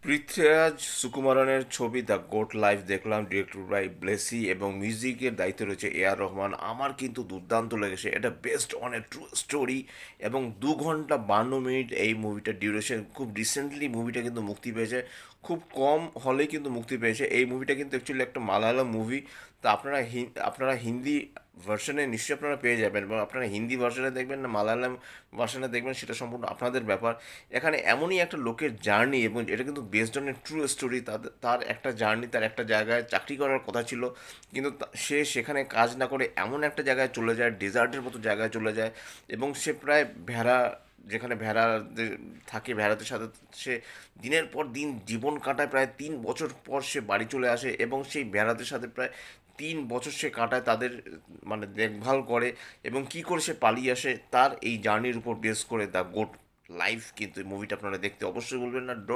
পৃথ্বীরাজ সুকুমারনের ছবি the goat life দেখলাম, director by ব্লেসি, এবং মিউজিকের দায়িত্বে রয়েছে এআর রহমান। আমার কিন্তু দুর্দান্ত লেগেছে। এটা best on a true story, এবং 2 ঘন্টা 52 মিনিট এই মুভিটার ডিউরেশন। খুব রিসেন্টলি মুভিটা কিন্তু মুক্তি পেয়েছে, খুব কম হলে কিন্তু মুক্তি পেয়েছে। এই মুভিটা কিন্তু অ্যাকচুয়ালি একটা মালায়ালাম মুভি। তো আপনারা হিন্দি ভার্সনে নিশ্চয়ই আপনারা পেয়ে যাবেন, এবং আপনারা হিন্দি ভার্সনে দেখবেন না মালায়ালাম ভার্সনে দেখবেন, সেটা সম্পূর্ণ আপনাদের ব্যাপার। এখানে এমনই একটা লোকের জার্নি, এবং এটা কিন্তু based on a true story. তার একটা জার্নি, তার একটা জায়গায় চাকরি করার কথা ছিল, কিন্তু সে সেখানে কাজ না করে এমন একটা জায়গায় চলে যায়, ডেজার্টের মতো জায়গায় চলে যায়, এবং সে প্রায় ভেড়া, যেখানে ভেড়াদের থাকে, ভেড়াদের সাথে সে দিনের পর দিন জীবন কাটায়। প্রায় 3 বছর পর সে বাড়ি চলে আসে, এবং সেই ভেড়াদের সাথে প্রায় 3 বছর সে কাটায়, তাদের মানে দেখভাল করে, এবং কি করে সে পালিয়ে আসে তার এই জার্নির উপর বেস করে দ্য গোট লাইফ। কিন্তু মুভিটা আপনারা দেখতে অবশ্যই বলবেন না।